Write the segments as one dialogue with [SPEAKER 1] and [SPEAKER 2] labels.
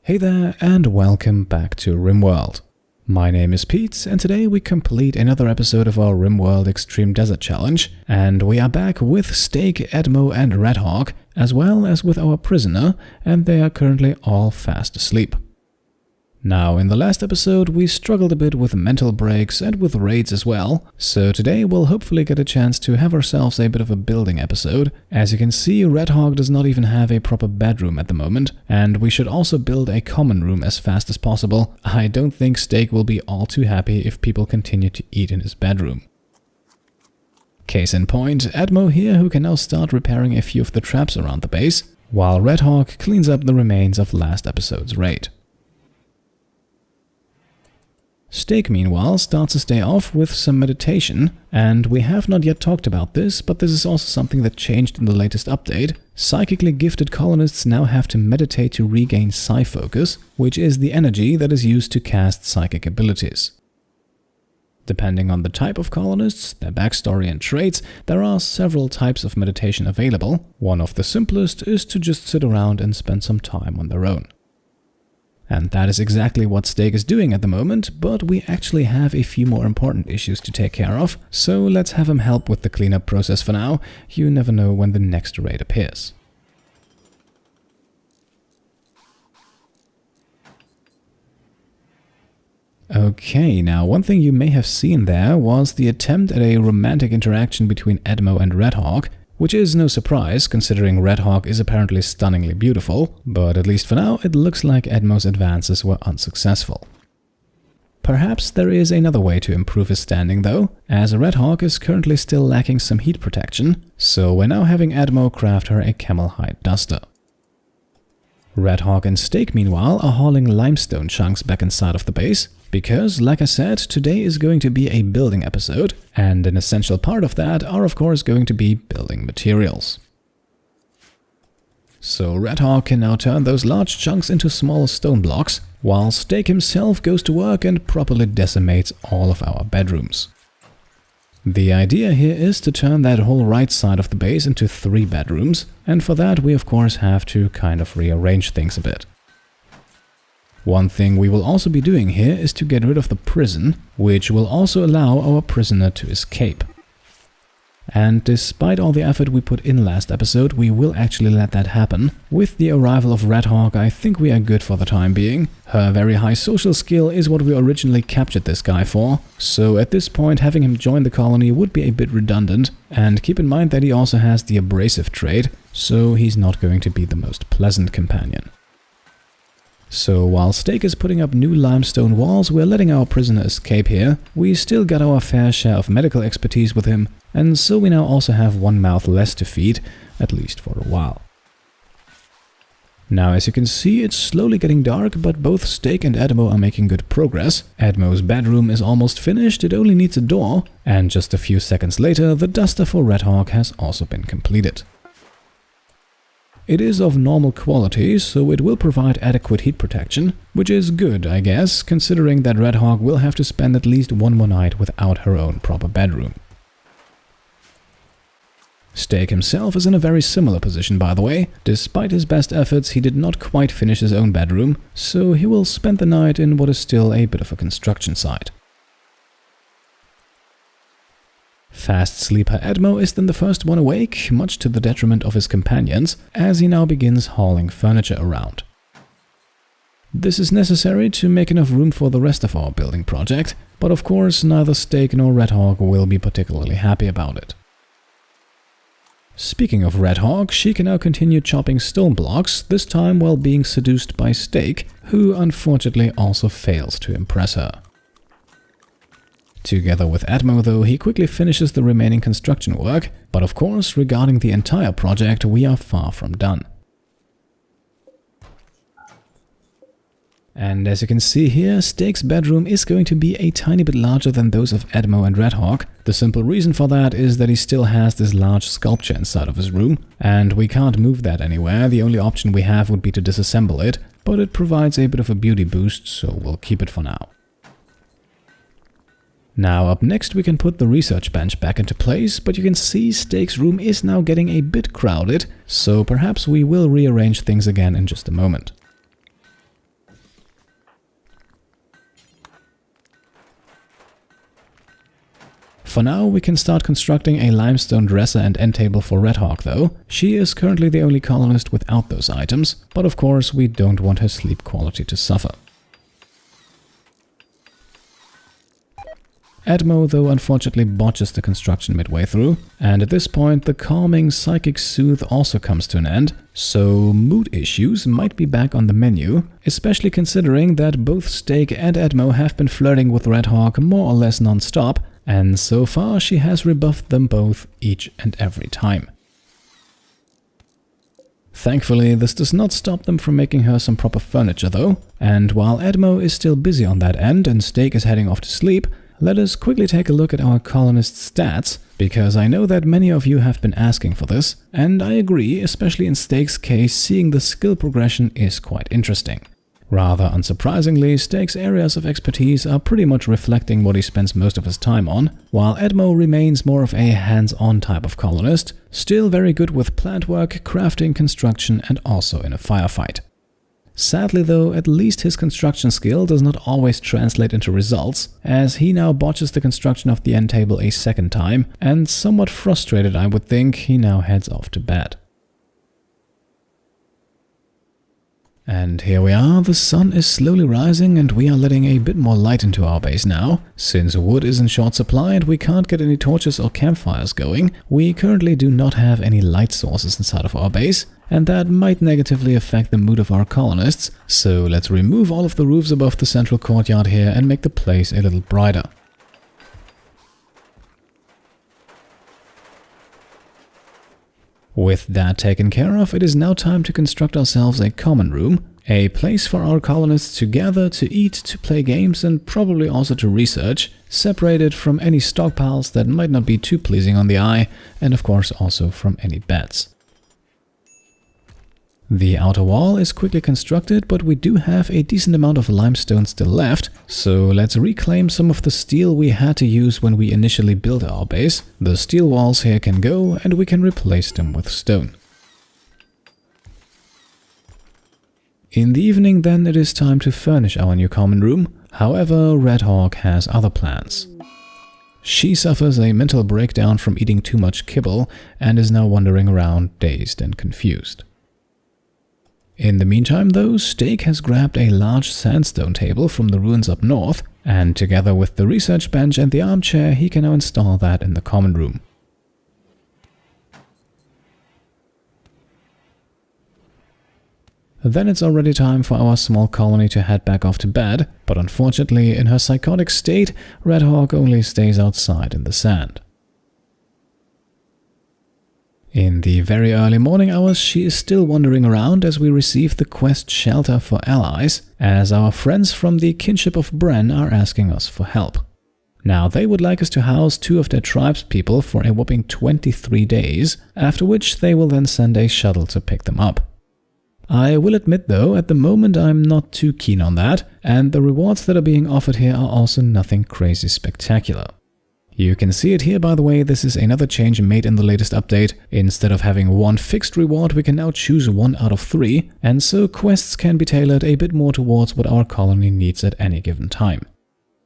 [SPEAKER 1] Hey there and welcome back to Rimworld. My name is Pete and today we complete another episode of our Rimworld Extreme Desert Challenge, and we are back with Steak, Edmo and Redhawk, as well as with our prisoner, and they are currently all fast asleep. Now, in the last episode we struggled a bit with mental breaks and with raids as well, so today we'll hopefully get a chance to have ourselves a bit of a building episode. As you can see, Redhawk does not even have a proper bedroom at the moment, and we should also build a common room as fast as possible. I don't think Steak will be all too happy if people continue to eat in his bedroom. Case in point, Edmo here, who can now start repairing a few of the traps around the base, while Redhawk cleans up the remains of last episode's raid. Steak, meanwhile, starts his day off with some meditation, and we have not yet talked about this, but this is also something that changed in the latest update. Psychically gifted colonists now have to meditate to regain psi focus, which is the energy that is used to cast psychic abilities. Depending on the type of colonists, their backstory and traits, there are several types of meditation available. One of the simplest is to just sit around and spend some time on their own. And that is exactly what Steak is doing at the moment, but we actually have a few more important issues to take care of, so let's have him help with the cleanup process for now. You never know when the next raid appears. Okay, now one thing you may have seen there was the attempt at a romantic interaction between Edmo and Redhawk, which is no surprise considering Redhawk is apparently stunningly beautiful, but at least for now it looks like Edmo's advances were unsuccessful. Perhaps there is another way to improve his standing though, as Redhawk is currently still lacking some heat protection, so we're now having Edmo craft her a camel hide duster. Redhawk and Steak, meanwhile, are hauling limestone chunks back inside of the base, because, like I said, today is going to be a building episode, and an essential part of that are of course going to be building materials. So Redhawk can now turn those large chunks into small stone blocks, while Steak himself goes to work and properly decimates all of our bedrooms. The idea here is to turn that whole right side of the base into 3 bedrooms, and for that we of course have to kind of rearrange things a bit. One thing we will also be doing here is to get rid of the prison, which will also allow our prisoner to escape. And despite all the effort we put in last episode, we will actually let that happen. With the arrival of Redhawk, I think we are good for the time being. Her very high social skill is what we originally captured this guy for, so at this point having him join the colony would be a bit redundant, and keep in mind that he also has the abrasive trait, so he's not going to be the most pleasant companion. So while Steak is putting up new limestone walls, we're letting our prisoner escape here. We still got our fair share of medical expertise with him, and so we now also have one mouth less to feed, at least for a while. Now, as you can see, it's slowly getting dark, but both Steak and Edmo are making good progress. Edmo's bedroom is almost finished, it only needs a door, and just a few seconds later, the duster for Redhawk has also been completed. It is of normal quality, so it will provide adequate heat protection, which is good, I guess, considering that Redhawk will have to spend at least one more night without her own proper bedroom. Steak himself is in a very similar position, by the way. Despite his best efforts, he did not quite finish his own bedroom, so he will spend the night in what is still a bit of a construction site. Fast sleeper Edmo is then the first one awake, much to the detriment of his companions, as he now begins hauling furniture around. This is necessary to make enough room for the rest of our building project, but of course neither Steak nor Redhawk will be particularly happy about it. Speaking of Redhawk, she can now continue chopping stone blocks, this time while being seduced by Steak, who unfortunately also fails to impress her. Together with Edmo though, he quickly finishes the remaining construction work, but of course, regarding the entire project, we are far from done. And as you can see here, Steak's bedroom is going to be a tiny bit larger than those of Edmo and Redhawk. The simple reason for that is that he still has this large sculpture inside of his room, and we can't move that anywhere. The only option we have would be to disassemble it, but it provides a bit of a beauty boost, so we'll keep it for now. Now up next we can put the research bench back into place, but you can see Steak's room is now getting a bit crowded, so perhaps we will rearrange things again in just a moment. For now, we can start constructing a limestone dresser and end table for Red Hawk though. She is currently the only colonist without those items, but of course we don't want her sleep quality to suffer. Edmo, though, unfortunately botches the construction midway through, and at this point the calming Psychic Soothe also comes to an end, so mood issues might be back on the menu, especially considering that both Steak and Edmo have been flirting with Red Hawk more or less non-stop, and so far she has rebuffed them both each and every time. Thankfully, this does not stop them from making her some proper furniture though, and while Edmo is still busy on that end and Steak is heading off to sleep, let us quickly take a look at our colonist stats, because I know that many of you have been asking for this, and I agree, especially in Steak's case, seeing the skill progression is quite interesting. Rather unsurprisingly, Steak's areas of expertise are pretty much reflecting what he spends most of his time on, while Edmo remains more of a hands-on type of colonist, still very good with plant work, crafting, construction, and also in a firefight. Sadly though, at least his construction skill does not always translate into results, as he now botches the construction of the end table a second time, and somewhat frustrated I would think, he now heads off to bed. And here we are, the sun is slowly rising and we are letting a bit more light into our base now. Since wood is in short supply and we can't get any torches or campfires going, we currently do not have any light sources inside of our base, and that might negatively affect the mood of our colonists, so let's remove all of the roofs above the central courtyard here and make the place a little brighter. With that taken care of, it is now time to construct ourselves a common room, a place for our colonists to gather, to eat, to play games, and probably also to research, separated from any stockpiles that might not be too pleasing on the eye, and of course also from any beds. The outer wall is quickly constructed, but we do have a decent amount of limestone still left, so let's reclaim some of the steel we had to use when we initially built our base. The steel walls here can go, and we can replace them with stone. In the evening then it is time to furnish our new common room, however Red Hawk has other plans. She suffers a mental breakdown from eating too much kibble and is now wandering around dazed and confused. In the meantime though, Steak has grabbed a large sandstone table from the ruins up north, and together with the research bench and the armchair he can now install that in the common room. Then it's already time for our small colony to head back off to bed, but unfortunately in her psychotic state, Red Hawk only stays outside in the sand. In the very early morning hours, she is still wandering around as we receive the quest Shelter for Allies, as our friends from the Kinship of Bren are asking us for help. Now, they would like us to house 2 of their tribespeople for a whopping 23 days, after which they will then send a shuttle to pick them up. I will admit though, at the moment I'm not too keen on that, and the rewards that are being offered here are also nothing crazy spectacular. You can see it here, by the way, this is another change made in the latest update. Instead of having one fixed reward, we can now choose 1 out of 3, and so quests can be tailored a bit more towards what our colony needs at any given time.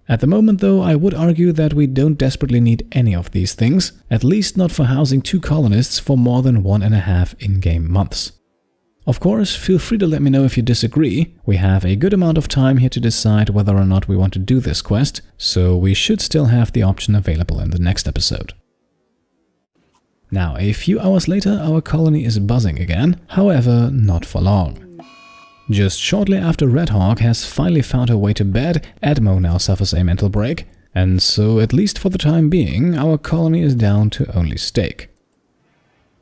[SPEAKER 1] At the moment though, I would argue that we don't desperately need any of these things, at least not for housing 2 colonists for more than 1.5 in-game months. Of course, feel free to let me know if you disagree. We have a good amount of time here to decide whether or not we want to do this quest, so we should still have the option available in the next episode. Now, a few hours later, our colony is buzzing again, however, not for long. Just shortly after Red Hawk has finally found her way to bed, Edmo now suffers a mental break, and so, at least for the time being, our colony is down to only Steak.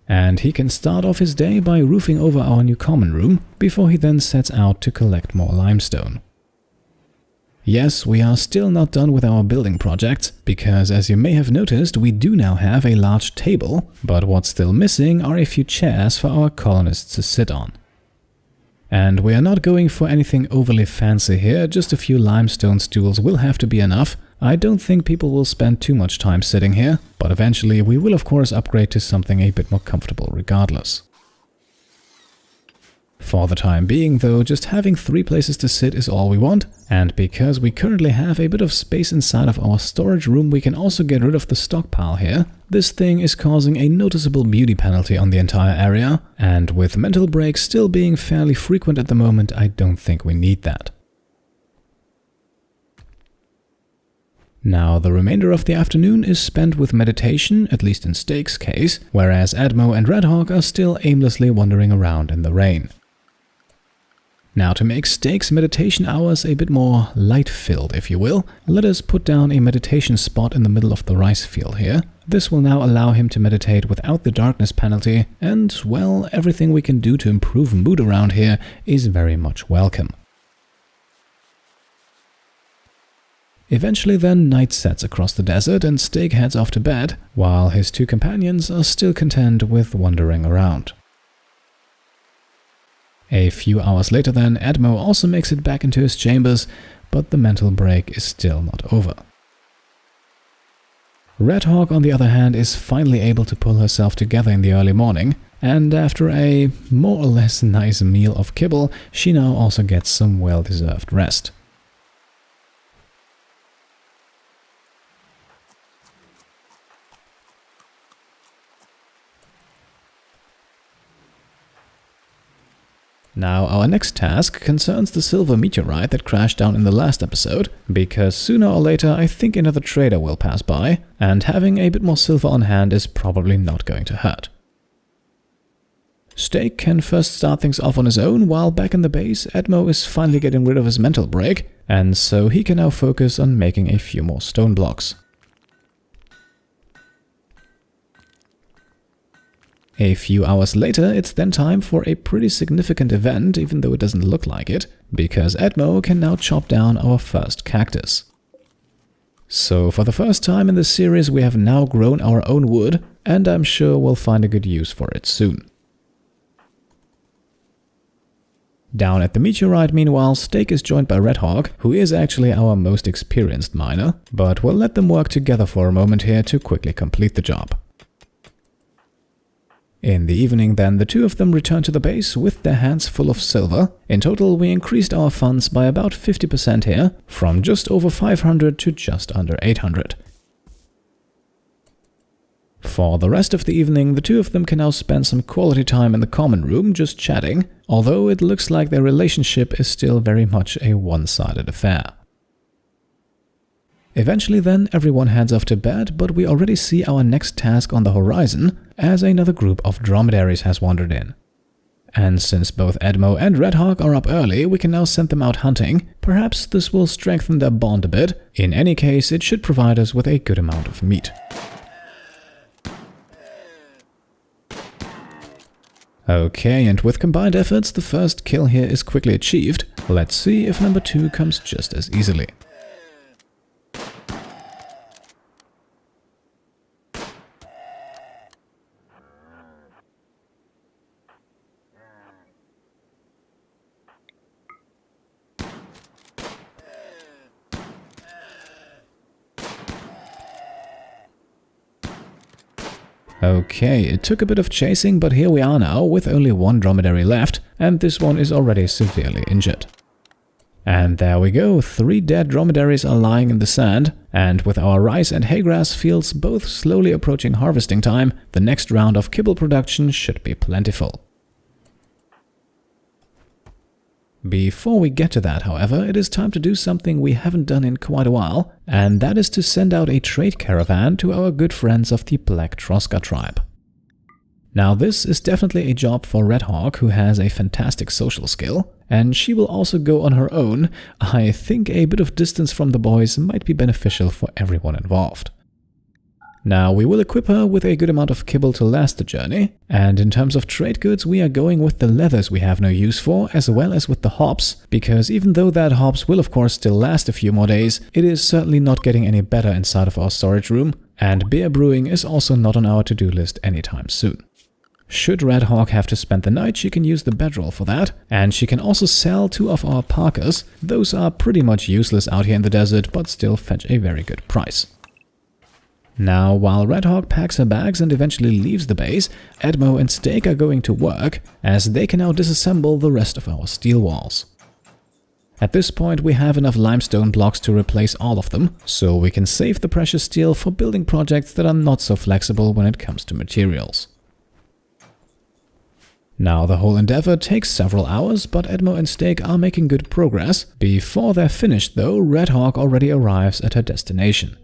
[SPEAKER 1] And he can start off his day by roofing over our new common room, before he then sets out to collect more limestone. Yes, we are still not done with our building projects, because as you may have noticed, we do now have a large table, but what's still missing are a few chairs for our colonists to sit on. And we are not going for anything overly fancy here, just a few limestone stools will have to be enough. I don't think people will spend too much time sitting here, but eventually we will of course upgrade to something a bit more comfortable regardless. For the time being though, just having 3 places to sit is all we want, and because we currently have a bit of space inside of our storage room, we can also get rid of the stockpile here. This thing is causing a noticeable beauty penalty on the entire area, and with mental breaks still being fairly frequent at the moment, I don't think we need that. Now, the remainder of the afternoon is spent with meditation, at least in Steak's case, whereas Admo and Redhawk are still aimlessly wandering around in the rain. Now, to make Steak's meditation hours a bit more light-filled, if you will, let us put down a meditation spot in the middle of the rice field here. This will now allow him to meditate without the darkness penalty, and, well, everything we can do to improve mood around here is very much welcome. Eventually then, night sets across the desert and Steak heads off to bed, while his 2 companions are still content with wandering around. A few hours later then, Admo also makes it back into his chambers, but the mental break is still not over. Redhawk, on the other hand, is finally able to pull herself together in the early morning, and after a more or less nice meal of kibble, she now also gets some well-deserved rest. Now, our next task concerns the silver meteorite that crashed down in the last episode, because sooner or later I think another trader will pass by, and having a bit more silver on hand is probably not going to hurt. Steak can first start things off on his own, while back in the base, Admo is finally getting rid of his mental break, and so he can now focus on making a few more stone blocks. A few hours later, it's then time for a pretty significant event, even though it doesn't look like it, because Admo can now chop down our first cactus. So for the first time in this series, we have now grown our own wood, and I'm sure we'll find a good use for it soon. Down at the meteorite, meanwhile, Steak is joined by Redhawk, who is actually our most experienced miner, but we'll let them work together for a moment here to quickly complete the job. In the evening then, the 2 of them return to the base with their hands full of silver. In total, we increased our funds by about 50% here, from just over 500 to just under 800. For the rest of the evening, the 2 of them can now spend some quality time in the common room just chatting, although it looks like their relationship is still very much a one-sided affair. Eventually then, everyone heads off to bed, but we already see our next task on the horizon, as another group of dromedaries has wandered in. And since both Admo and Redhawk are up early, we can now send them out hunting. Perhaps this will strengthen their bond a bit. In any case, it should provide us with a good amount of meat. Okay, and with combined efforts, the first kill here is quickly achieved. Let's see if number 2 comes just as easily. Okay, it took a bit of chasing, but here we are now with only 1 dromedary left, and this one is already severely injured. And there we go, 3 dead dromedaries are lying in the sand, and with our rice and haygrass fields both slowly approaching harvesting time, the next round of kibble production should be plentiful. Before we get to that, however, it is time to do something we haven't done in quite a while, and that is to send out a trade caravan to our good friends of the Black Troska tribe. Now this is definitely a job for Redhawk, who has a fantastic social skill, and she will also go on her own. I think a bit of distance from the boys might be beneficial for everyone involved. Now, we will equip her with a good amount of kibble to last the journey, and in terms of trade goods, we are going with the leathers we have no use for, as well as with the hops, because even though that hops will of course still last a few more days, it is certainly not getting any better inside of our storage room, and beer brewing is also not on our to-do list anytime soon. Should Redhawk have to spend the night, she can use the bedroll for that, and she can also sell 2 of our parkas. Those are pretty much useless out here in the desert, but still fetch a very good price. Now, while Redhawk packs her bags and eventually leaves the base, Edmo and Steak are going to work, as they can now disassemble the rest of our steel walls. At this point we have enough limestone blocks to replace all of them, so we can save the precious steel for building projects that are not so flexible when it comes to materials. Now the whole endeavor takes several hours, but Edmo and Steak are making good progress. Before they're finished though, Redhawk already arrives at her destination.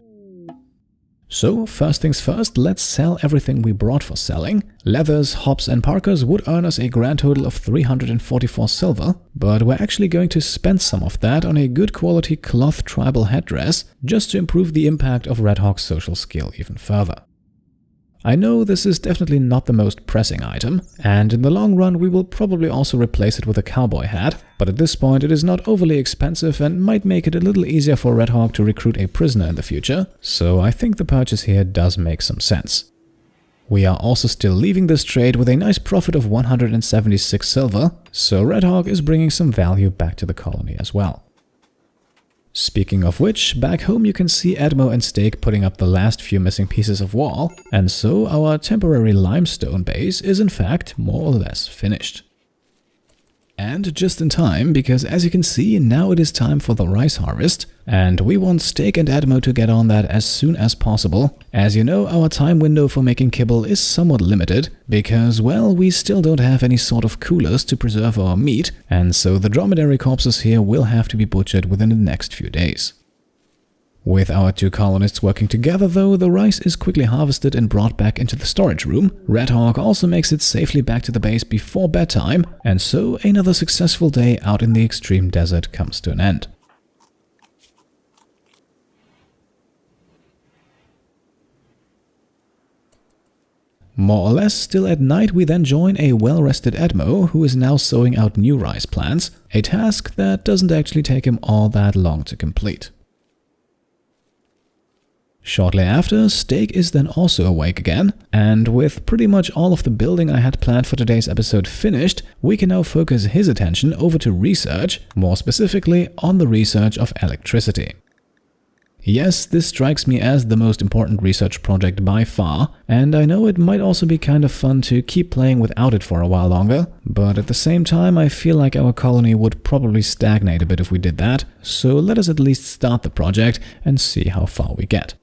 [SPEAKER 1] So, first things first, let's sell everything we brought for selling. Leathers, hops and parkers would earn us a grand total of 344 silver, but we're actually going to spend some of that on a good quality cloth tribal headdress, just to improve the impact of Redhawk's social skill even further. I know this is definitely not the most pressing item, and in the long run we will probably also replace it with a cowboy hat, but at this point it is not overly expensive and might make it a little easier for Redhawk to recruit a prisoner in the future, so I think the purchase here does make some sense. We are also still leaving this trade with a nice profit of 176 silver, so Redhawk is bringing some value back to the colony as well. Speaking of which, back home you can see Edmo and Steak putting up the last few missing pieces of wall, and so our temporary limestone base is in fact more or less finished. And just in time, because as you can see, now it is time for the rice harvest, and we want Steak and Edmo to get on that as soon as possible. As you know, our time window for making kibble is somewhat limited, because, well, we still don't have any sort of coolers to preserve our meat, and so the dromedary corpses here will have to be butchered within the next few days. With our two colonists working together though, the rice is quickly harvested and brought back into the storage room. Redhawk also makes it safely back to the base before bedtime, and so another successful day out in the extreme desert comes to an end. More or less still at night, we then join a well-rested Edmo, who is now sowing out new rice plants, a task that doesn't actually take him all that long to complete. Shortly after, Steak is then also awake again, and with pretty much all of the building I had planned for today's episode finished, we can now focus his attention over to research, more specifically on the research of electricity. Yes, this strikes me as the most important research project by far, and I know it might also be kind of fun to keep playing without it for a while longer, but at the same time I feel like our colony would probably stagnate a bit if we did that, so let us at least start the project and see how far we get.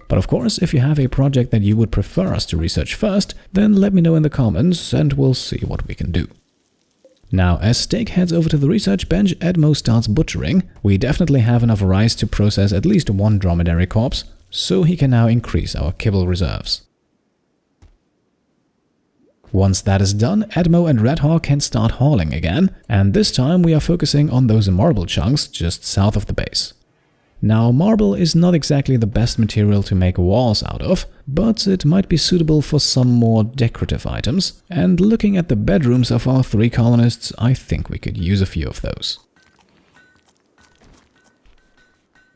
[SPEAKER 1] But of course, if you have a project that you would prefer us to research first, then let me know in the comments and we'll see what we can do. Now, as Steak heads over to the research bench, Edmo starts butchering. We definitely have enough rice to process at least one dromedary corpse, so he can now increase our kibble reserves. Once that is done, Edmo and Redhawk can start hauling again, and this time we are focusing on those marble chunks just south of the base. Now, marble is not exactly the best material to make walls out of, but it might be suitable for some more decorative items, and looking at the bedrooms of our three colonists, I think we could use a few of those.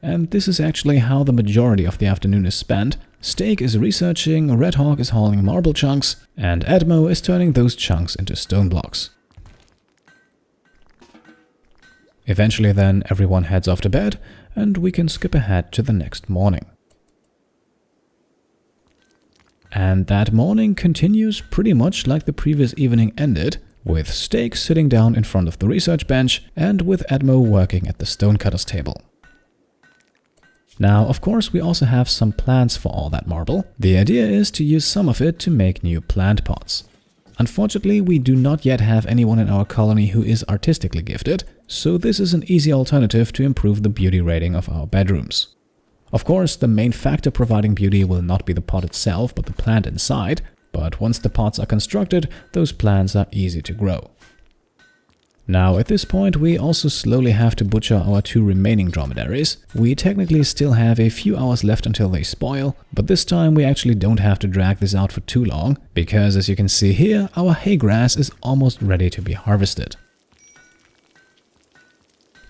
[SPEAKER 1] And this is actually how the majority of the afternoon is spent. Steak is researching, Redhawk is hauling marble chunks, and Edmo is turning those chunks into stone blocks. Eventually then, everyone heads off to bed, and we can skip ahead to the next morning. And that morning continues pretty much like the previous evening ended, with Steak sitting down in front of the research bench and with Edmo working at the stonecutter's table. Now, of course, we also have some plants for all that marble. The idea is to use some of it to make new plant pots. Unfortunately, we do not yet have anyone in our colony who is artistically gifted, so this is an easy alternative to improve the beauty rating of our bedrooms. Of course, the main factor providing beauty will not be the pot itself, but the plant inside, but once the pots are constructed, those plants are easy to grow. Now, at this point, we also slowly have to butcher our two remaining dromedaries. We technically still have a few hours left until they spoil, but this time we actually don't have to drag this out for too long, because as you can see here, our hay grass is almost ready to be harvested.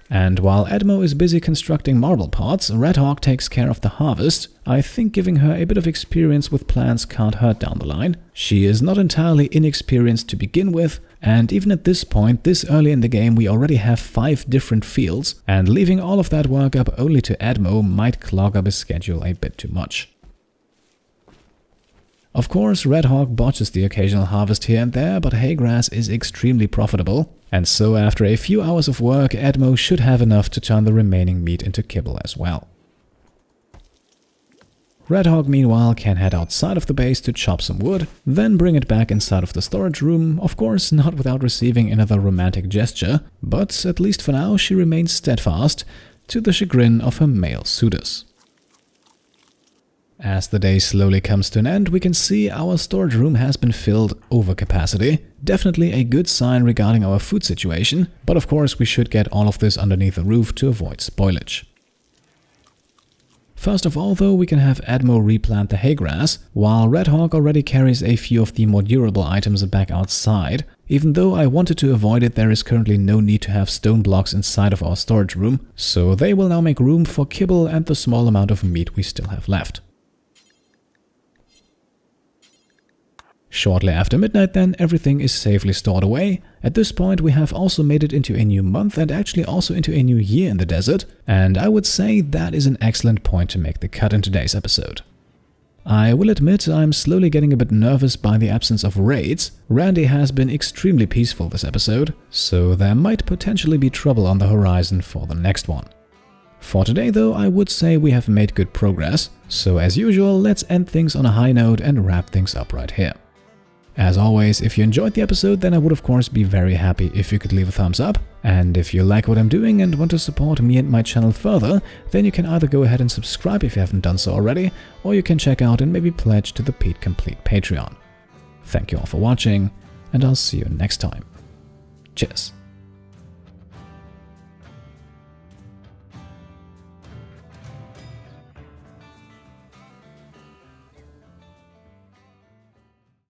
[SPEAKER 1] And while Edmo is busy constructing marble pots, Redhawk takes care of the harvest. I think giving her a bit of experience with plants can't hurt down the line. She is not entirely inexperienced to begin with, and even at this point, this early in the game, we already have 5 different fields, and leaving all of that work up only to Edmo might clog up his schedule a bit too much. Of course, Red Hawk botches the occasional harvest here and there, but hay grass is extremely profitable, and so after a few hours of work, Edmo should have enough to turn the remaining meat into kibble as well. Red Hawk meanwhile can head outside of the base to chop some wood, then bring it back inside of the storage room, of course not without receiving another romantic gesture, but at least for now she remains steadfast, to the chagrin of her male suitors. As the day slowly comes to an end, we can see our storage room has been filled over capacity. Definitely a good sign regarding our food situation, but of course we should get all of this underneath the roof to avoid spoilage. First of all though, we can have Edmo replant the hay grass, while Red Hawk already carries a few of the more durable items back outside. Even though I wanted to avoid it, there is currently no need to have stone blocks inside of our storage room, so they will now make room for kibble and the small amount of meat we still have left. Shortly after midnight then, everything is safely stored away. At this point we have also made it into a new month and actually also into a new year in the desert, and I would say that is an excellent point to make the cut in today's episode. I will admit I'm slowly getting a bit nervous by the absence of raids. Randy has been extremely peaceful this episode, so there might potentially be trouble on the horizon for the next one. For today though, I would say we have made good progress, so as usual let's end things on a high note and wrap things up right here. As always, if you enjoyed the episode, then I would of course be very happy if you could leave a thumbs up, and if you like what I'm doing and want to support me and my channel further, then you can either go ahead and subscribe if you haven't done so already, or you can check out and maybe pledge to the Pete Complete Patreon. Thank you all for watching, and I'll see you next time. Cheers.